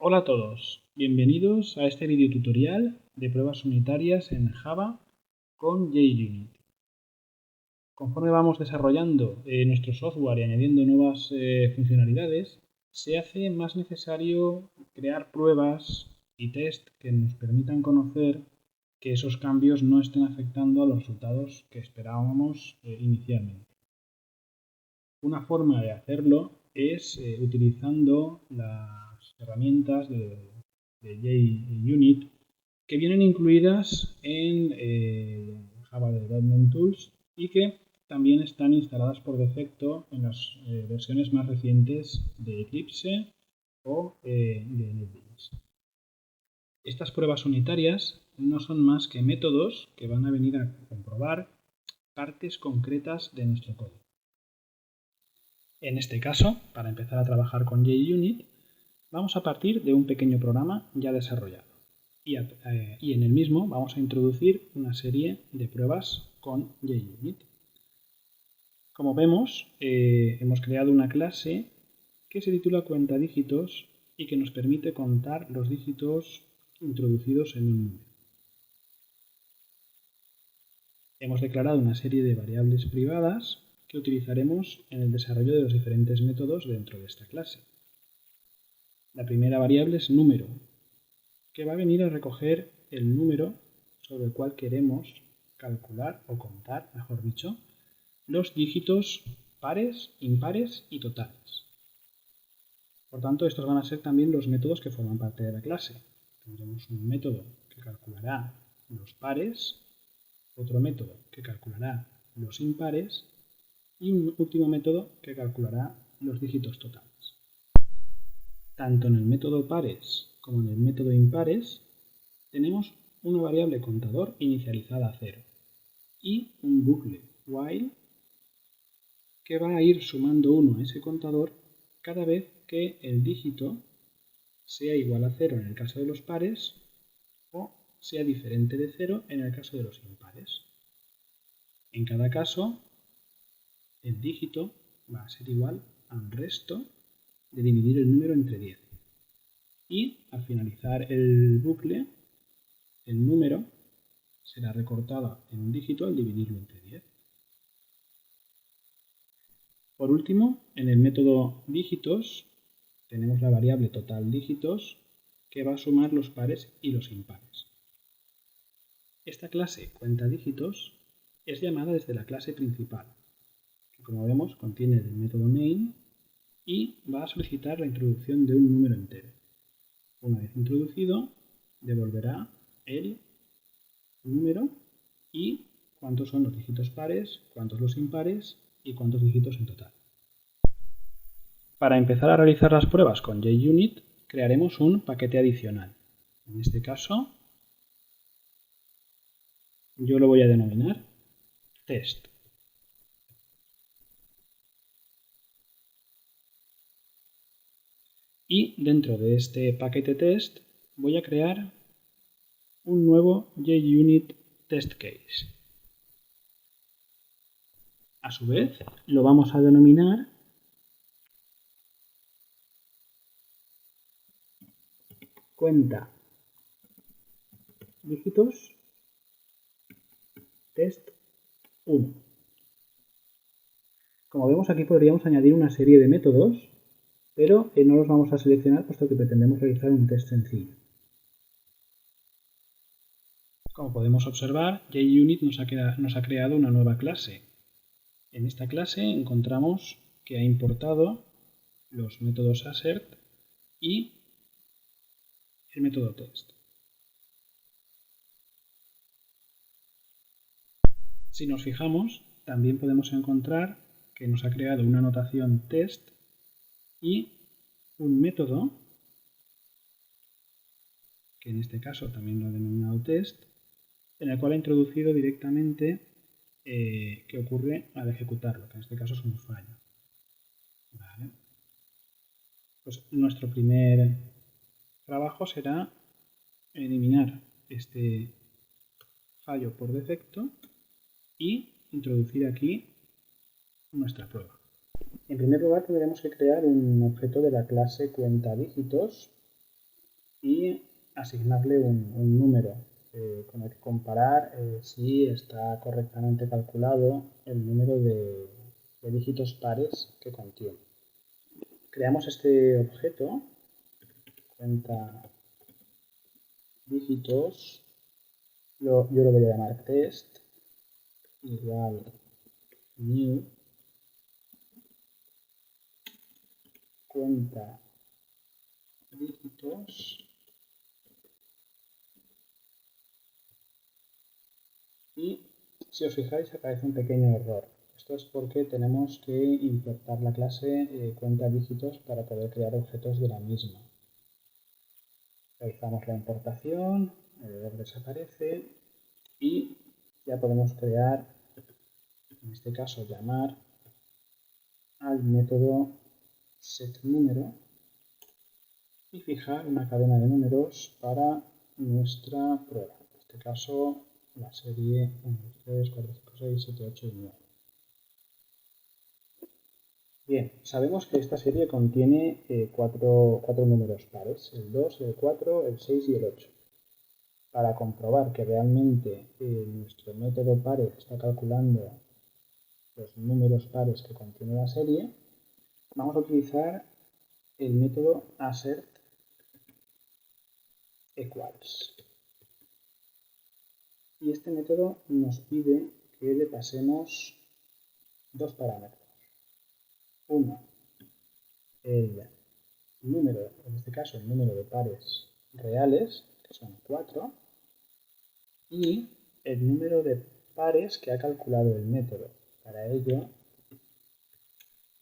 Hola a todos, bienvenidos a este video tutorial de pruebas unitarias en Java con JUnit. Conforme vamos desarrollando nuestro software y añadiendo nuevas funcionalidades, se hace más necesario crear pruebas y test que nos permitan conocer que esos cambios no estén afectando a los resultados que esperábamos inicialmente. Una forma de hacerlo es utilizando las herramientas de JUnit que vienen incluidas en Java Development Tools y que también están instaladas por defecto en las versiones más recientes de Eclipse o de NetBeans. Estas pruebas unitarias no son más que métodos que van a venir a comprobar partes concretas de nuestro código. En este caso, para empezar a trabajar con JUnit, vamos a partir de un pequeño programa ya desarrollado y en el mismo vamos a introducir una serie de pruebas con JUnit. Como vemos, hemos creado una clase que se titula cuentadígitos y que nos permite contar los dígitos introducidos en un número. Hemos declarado una serie de variables privadas que utilizaremos en el desarrollo de los diferentes métodos dentro de esta clase. La primera variable es número, que va a venir a recoger el número sobre el cual queremos calcular o contar, mejor dicho, los dígitos pares, impares y totales. Por tanto, estos van a ser también los métodos que forman parte de la clase. Tendremos un método que calculará los pares, otro método que calculará los impares y un último método que calculará los dígitos totales. Tanto en el método pares como en el método impares tenemos una variable contador inicializada a 0 y un bucle while que va a ir sumando 1 a ese contador cada vez que el dígito sea igual a 0 en el caso de los pares o sea diferente de 0 en el caso de los impares. En cada caso, el dígito va a ser igual al resto de dividir el número entre 10. Y al finalizar el bucle, el número será recortado en un dígito al dividirlo entre 10. Por último, en el método dígitos tenemos la variable total dígitos que va a sumar los pares y los impares. Esta clase cuenta dígitos es llamada desde la clase principal, que como vemos contiene el método main y va a solicitar la introducción de un número entero. Una vez introducido, devolverá el número y cuántos son los dígitos pares, cuántos los impares y cuántos dígitos en total. Para empezar a realizar las pruebas con JUnit, crearemos un paquete adicional. En este caso, yo lo voy a denominar test. Y dentro de este paquete test voy a crear un nuevo JUnit test case. A su vez, lo vamos a denominar cuenta dígitos test 1. Como vemos, aquí podríamos añadir una serie de métodos, pero no los vamos a seleccionar puesto que pretendemos realizar un test sencillo. Como podemos observar, JUnit nos ha creado una nueva clase. En esta clase encontramos que ha importado los métodos assert y el método test. Si nos fijamos, también podemos encontrar que nos ha creado una notación test y un método, que en este caso también lo ha denominado test, en el cual ha introducido directamente qué ocurre al ejecutarlo, que en este caso es un fallo. Vale. Pues nuestro primer trabajo será eliminar este fallo por defecto y introducir aquí nuestra prueba. En primer lugar tendremos que crear un objeto de la clase cuentadígitos y asignarle un número con el que comparar si está correctamente calculado el número de dígitos pares que contiene. Creamos este objeto, cuenta dígitos, yo lo voy a llamar test, igual new, cuenta dígitos, y si os fijáis aparece un pequeño error. Esto es porque tenemos que importar la clase cuenta dígitos para poder crear objetos de la misma. Realizamos la importación, el error desaparece y ya podemos crear, en este caso llamar al método setNúmero y fijar una cadena de números para nuestra prueba. En este caso la serie 1, 2, 3, 4, 5, 6, 7, 8 y 9. Bien, sabemos que esta serie contiene cuatro números pares, el 2, el 4, el 6 y el 8. Para comprobar que realmente nuestro método pares está calculando los números pares que contiene la serie, vamos a utilizar el método AssertEquals. Y este método nos pide que le pasemos dos parámetros. Uno, el número, en este caso el número de pares reales, que son 4, y el número de pares que ha calculado el método. Para ello,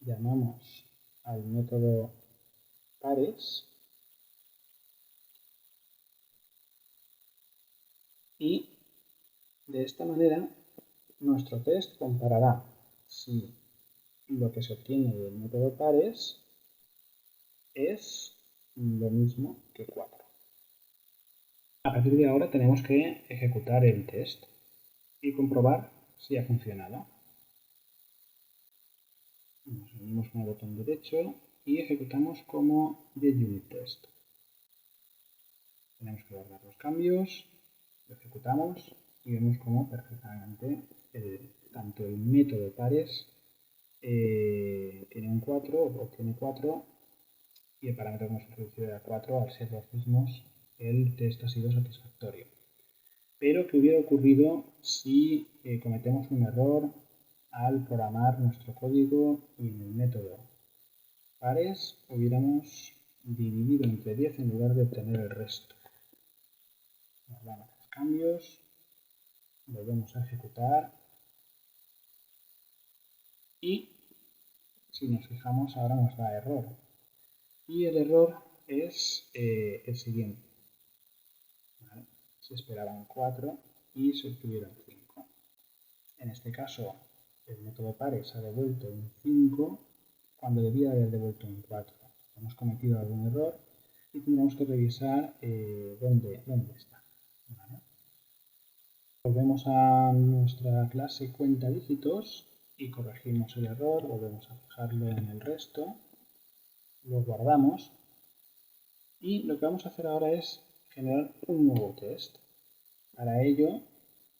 llamamos al método pares y de esta manera nuestro test comparará si lo que se obtiene del método pares es lo mismo que 4. A partir de ahora tenemos que ejecutar el test y comprobar si ha funcionado. Nos unimos con el botón derecho y ejecutamos como TheUnitTest. Tenemos que guardar los cambios, lo ejecutamos y vemos cómo perfectamente tanto el método pares tiene un 4, obtiene 4, y el parámetro que hemos introducido era 4, al ser los mismos, el test ha sido satisfactorio. Pero, ¿qué hubiera ocurrido si cometemos un error al programar nuestro código y en el método pares hubiéramos dividido entre 10 en lugar de obtener el resto? Guardamos los cambios, volvemos a ejecutar y si nos fijamos ahora nos da error. Y el error es el siguiente. ¿Vale? Se esperaban 4 y se obtuvieron 5. En este caso, el método pares ha devuelto un 5 cuando debía haber devuelto un 4. Hemos cometido algún error y tendremos que revisar dónde está. ¿Vale? Volvemos a nuestra clase cuenta dígitos y corregimos el error, volvemos a fijarlo en el resto, lo guardamos y lo que vamos a hacer ahora es generar un nuevo test. Para ello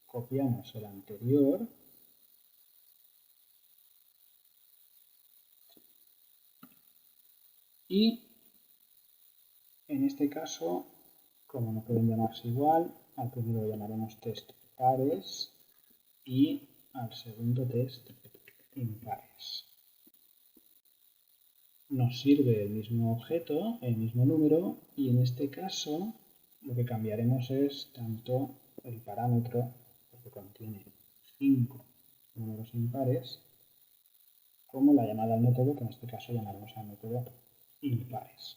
copiamos el anterior y en este caso, como no pueden llamarse igual, al primero lo llamaremos test pares y al segundo test impares. Nos sirve el mismo objeto, el mismo número, y en este caso lo que cambiaremos es tanto el parámetro, porque contiene 5 números impares, como la llamada al método, que en este caso llamaremos al método impares.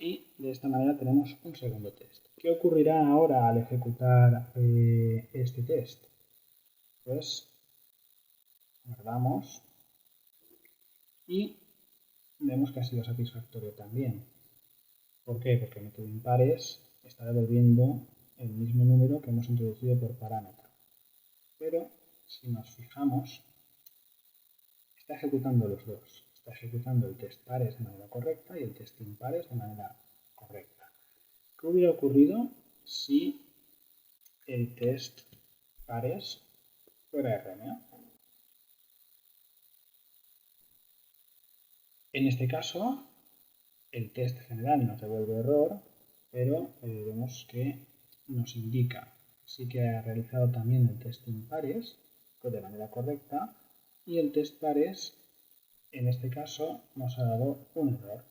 Y de esta manera tenemos un segundo test. ¿Qué ocurrirá ahora al ejecutar este test? Pues guardamos y vemos que ha sido satisfactorio también. ¿Por qué? Porque el método impares está devolviendo el mismo número que hemos introducido por parámetro. Pero si nos fijamos, está ejecutando los dos. está ejecutando el test pares de manera correcta y el test impares de manera correcta. ¿Qué hubiera ocurrido si el test pares fuera erróneo? En este caso, el test general nos devuelve error, pero vemos que nos indica sí que ha realizado también el test impares de manera correcta y el test pares en este caso nos ha dado un error.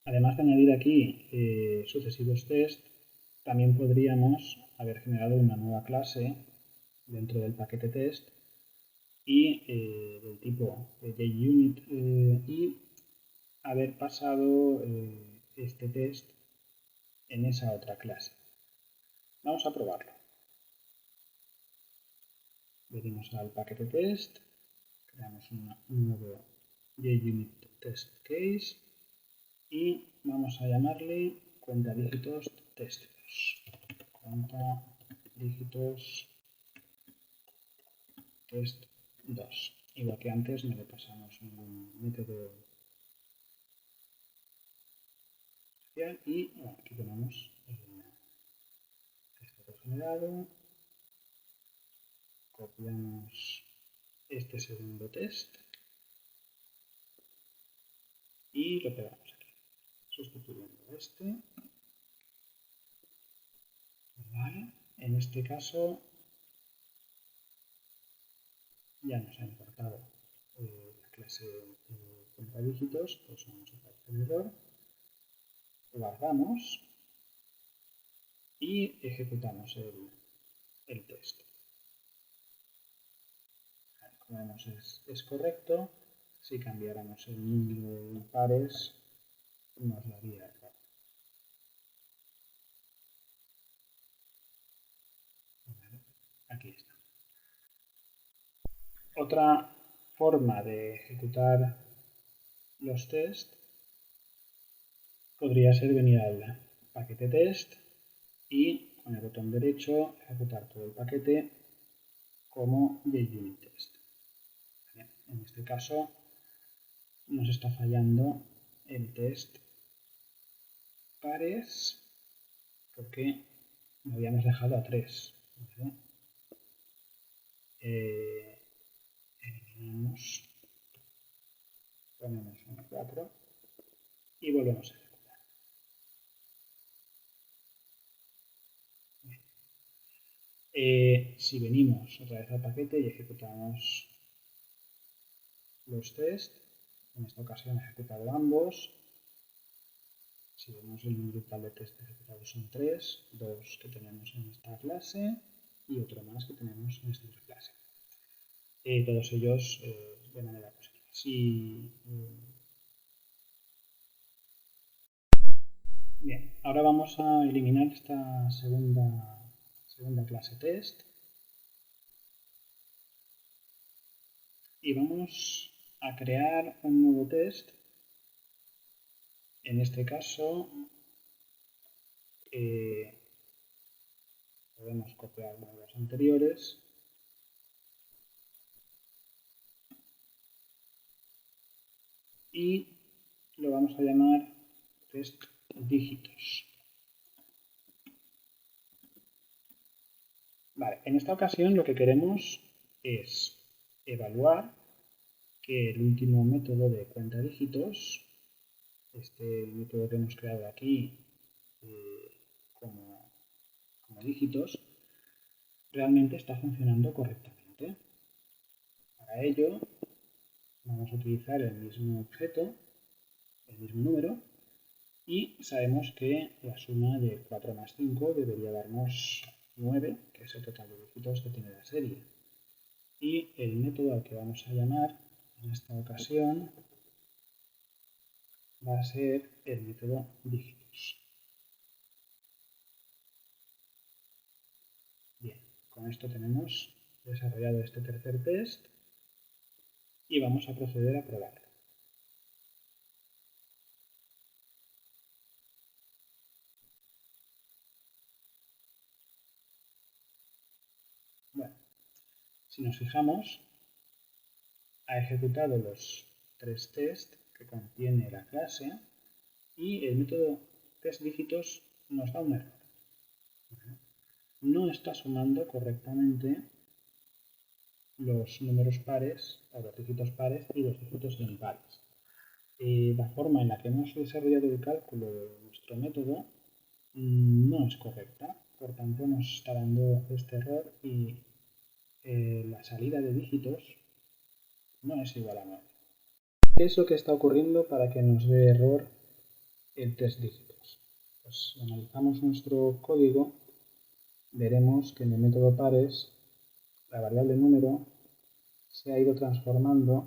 Además de añadir aquí sucesivos test, también podríamos haber generado una nueva clase dentro del paquete test y del tipo JUnit y haber pasado este test en esa otra clase. Vamos a probarlo. Venimos al paquete test, creamos un nuevo JUnit test case y vamos a llamarle cuenta dígitos test2. Cuenta dígitos test2. Igual que antes no le pasamos ningún método especial y bueno, aquí tenemos el test generado. Copiamos este segundo test y lo pegamos aquí, sustituyendo este. Vale. En este caso ya nos ha importado la clase cuenta dígitos, pues vamos a el error, guardamos y ejecutamos el test. Como vemos es correcto, si cambiáramos el número de pares nos daría error. Aquí está. Otra forma de ejecutar los tests podría ser venir al paquete test y con el botón derecho ejecutar todo el paquete como JUnit test. En este caso nos está fallando el test pares porque lo habíamos dejado a 3. ¿Vale? Eliminamos, ponemos un 4 y volvemos a ejecutar. Si venimos otra vez al paquete y ejecutamos los test, en esta ocasión he ejecutado ambos. Si vemos el número total de test ejecutados son 3, 2 que tenemos en esta clase y otro más que tenemos en esta otra clase. Todos ellos de manera positiva. Bien, ahora vamos a eliminar esta segunda clase test y vamos a crear un nuevo test. En este caso podemos copiar uno de los anteriores y lo vamos a llamar test dígitos. Vale, en esta ocasión lo que queremos es evaluar que el último método de cuenta dígitos, este método que hemos creado aquí como dígitos, realmente está funcionando correctamente. Para ello vamos a utilizar el mismo objeto, el mismo número, y sabemos que la suma de 4 más 5 debería darnos 9, que es el total de dígitos que tiene la serie. Y el método al que vamos a llamar en esta ocasión va a ser el método dígitos. Bien, con esto tenemos desarrollado este tercer test y vamos a proceder a probarlo. Bueno, si nos fijamos, ha ejecutado los test que contiene la clase y el método testDígitos nos da un error. No está sumando correctamente los números pares o los dígitos pares y los dígitos impares. La forma en la que hemos desarrollado el cálculo de nuestro método no es correcta, por tanto nos está dando este error y la salida de dígitos no es igual a 9. ¿Qué es lo que está ocurriendo para que nos dé error el testDígitos? Pues si analizamos nuestro código, veremos que en el método pares la variable número se ha ido transformando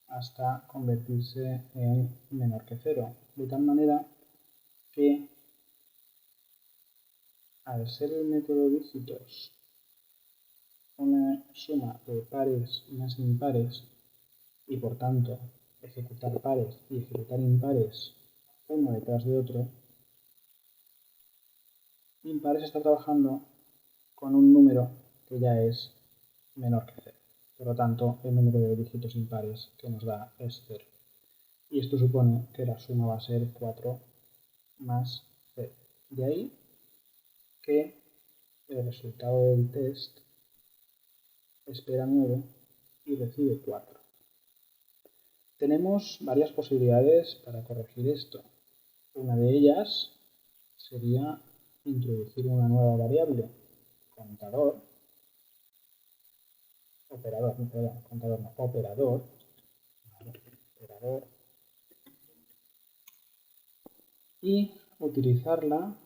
hasta convertirse en menor que 0, de tal manera que al ser el método dígitos una suma de pares más impares y por tanto ejecutar pares y ejecutar impares uno detrás de otro, impares está trabajando con un número que ya es menor que 0. Por lo tanto, el número de dígitos impares que nos da es 0. Y esto supone que la suma va a ser 4 más 0. De ahí que el resultado del test espera 9 y recibe 4. Tenemos varias posibilidades para corregir esto. Una de ellas sería introducir una nueva variable, operador, y utilizarla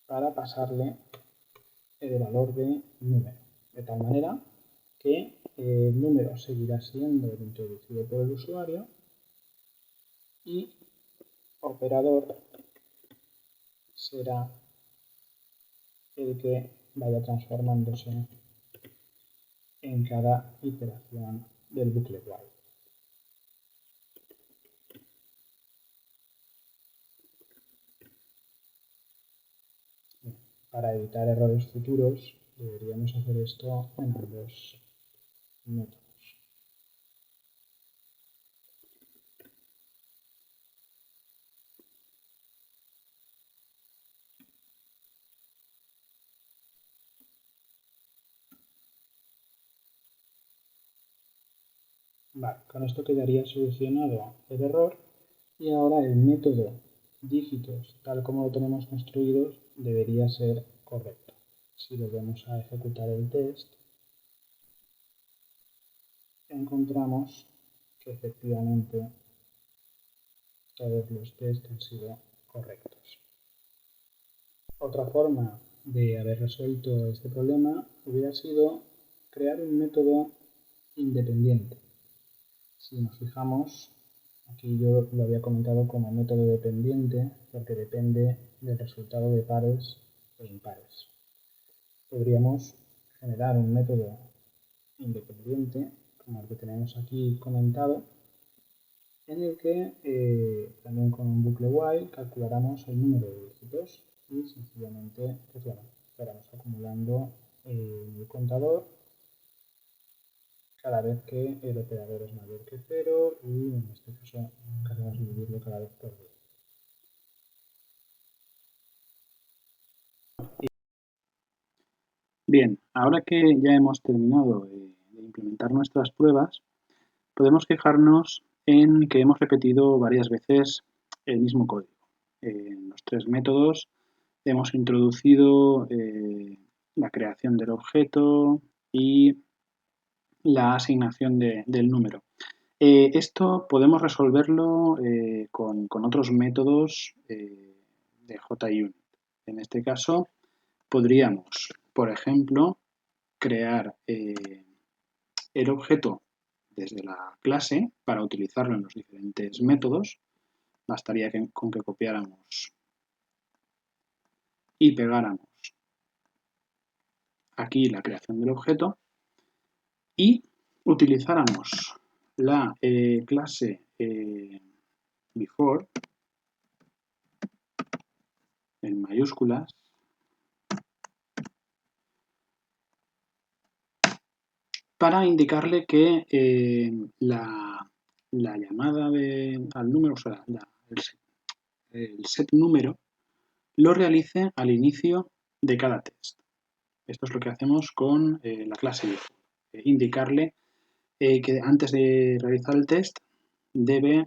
para pasarle el valor de número, de tal manera que el número seguirá siendo el introducido por el usuario y operador será el que vaya transformándose en cada iteración del bucle while. Para evitar errores futuros deberíamos hacer esto en ambos métodos. Vale, con esto quedaría solucionado el error y ahora el método dígitos, tal como lo tenemos construido, debería ser correcto. Si volvemos a ejecutar el test, encontramos que efectivamente todos los tests han sido correctos. Otra forma de haber resuelto este problema hubiera sido crear un método independiente. Si nos fijamos, aquí yo lo había comentado como método dependiente porque depende del resultado de pares e impares. Podríamos generar un método independiente, como el que tenemos aquí comentado, en el que también con un bucle while calculáramos el número de dígitos y sencillamente pues bueno, estaremos acumulando en el contador cada vez que el operador es mayor que 0 y en este caso queremos dividirlo cada vez por 10. Bien, ahora que ya hemos terminado de implementar nuestras pruebas, podemos fijarnos en que hemos repetido varias veces el mismo código. En los tres métodos hemos introducido la creación del objeto y la asignación del número. Esto podemos resolverlo con otros métodos de JUnit. En este caso, podríamos, por ejemplo, crear el objeto desde la clase para utilizarlo en los diferentes métodos. Bastaría con que copiáramos y pegáramos aquí la creación del objeto y utilizáramos la clase before en mayúsculas para indicarle que la llamada al número, o sea, el set número, lo realice al inicio de cada test. Esto es lo que hacemos con la clase de indicarle que antes de realizar el test debe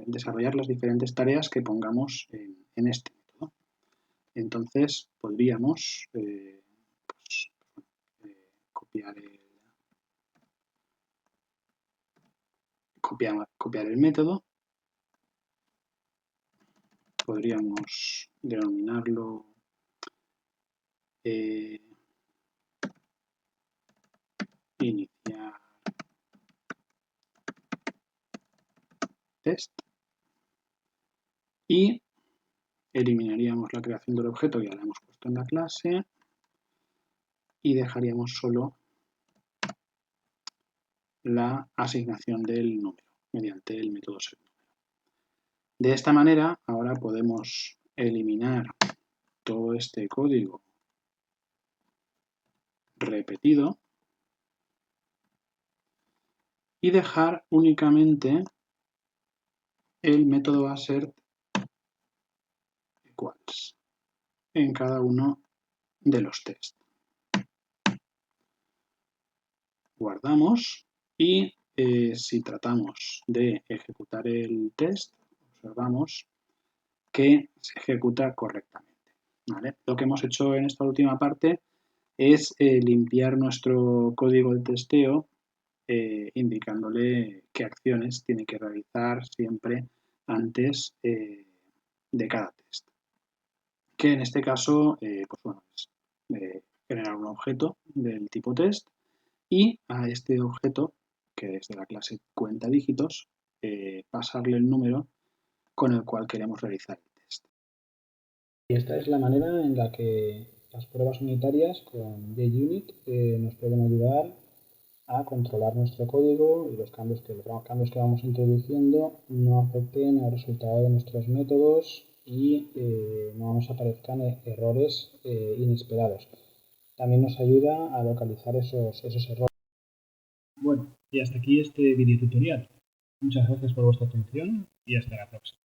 desarrollar las diferentes tareas que pongamos en este método. Entonces podríamos pues, copiar el método. Podríamos denominarlo iniciar test y eliminaríamos la creación del objeto que ya la hemos puesto en la clase y dejaríamos solo la asignación del número mediante el método setNumero. De esta manera, ahora podemos eliminar todo este código repetido y dejar únicamente el método assert equals en cada uno de los tests. Guardamos y si tratamos de ejecutar el test, observamos que se ejecuta correctamente. ¿Vale? Lo que hemos hecho en esta última parte es limpiar nuestro código de testeo indicándole qué acciones tiene que realizar siempre antes de cada test. Que en este caso pues bueno, es generar un objeto del tipo test y a este objeto, que es de la clase cuenta dígitos, pasarle el número con el cual queremos realizar el test. Y esta es la manera en la que las pruebas unitarias con JUnit nos pueden ayudar a controlar nuestro código y los cambios que vamos introduciendo no afecten al resultado de nuestros métodos y no nos aparezcan errores inesperados. También nos ayuda a localizar esos errores. Bueno, y hasta aquí este video tutorial. Muchas gracias por vuestra atención y hasta la próxima.